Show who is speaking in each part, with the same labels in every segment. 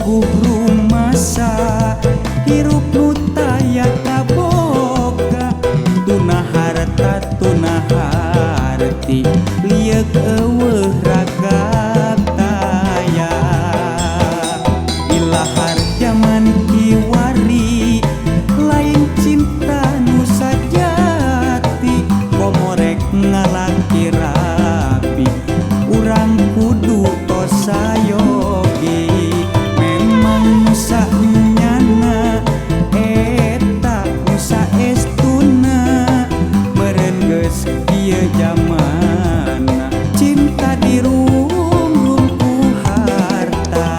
Speaker 1: puguh rumasa hirup nu taya kaboga tuna harta tuna harti liek eueuh ragab taya ilahar zaman kiwari lain cinta nu sajati komorek ngalaki rapi urang kudu tos sayogi memang nusa nyana eta nusa estuna meureun geus ieu jamana cinta dirungrum ku harta.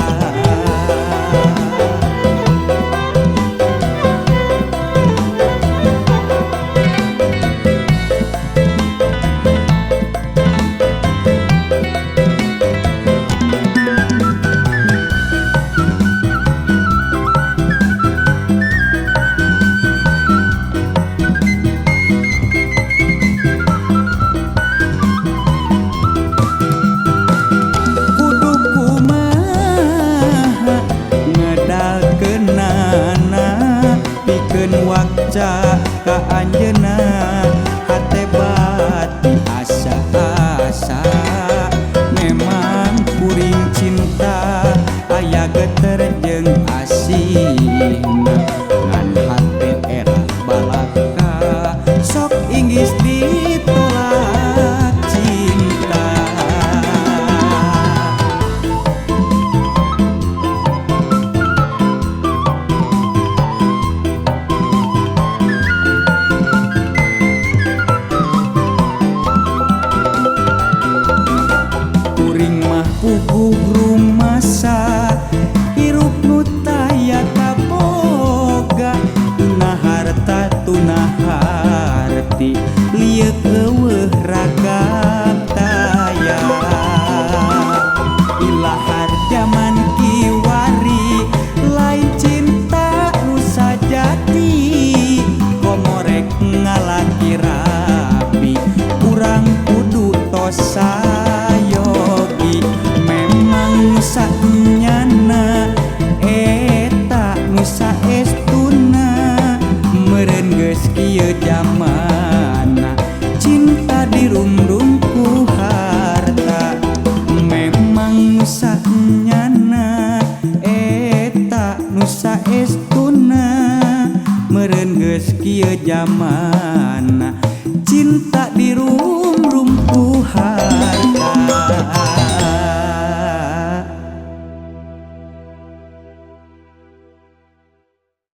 Speaker 1: Kudu kumaha ngedalkeunana pikeun wakca ka anjeunna hate bati asa-asa memang kuring cinta aya geter jeung asihna ngan hate erah balaka sok inggis ditolak cinta. Kuring mah puguh rumasa hirup nu taya kaboga tuna harta tuna harti liek eueuh ragab taya ilahar zaman kiwari lain cinta nu sajati komorek ngalaki rapi urang kudu tos sayogi memang nusa nyana eta nusa estuna meureun geus kieu jamana cinta dirungrum ku harta memang nusa nyana eta nusa estuna meureun geus kieu jamana cinta dirungrum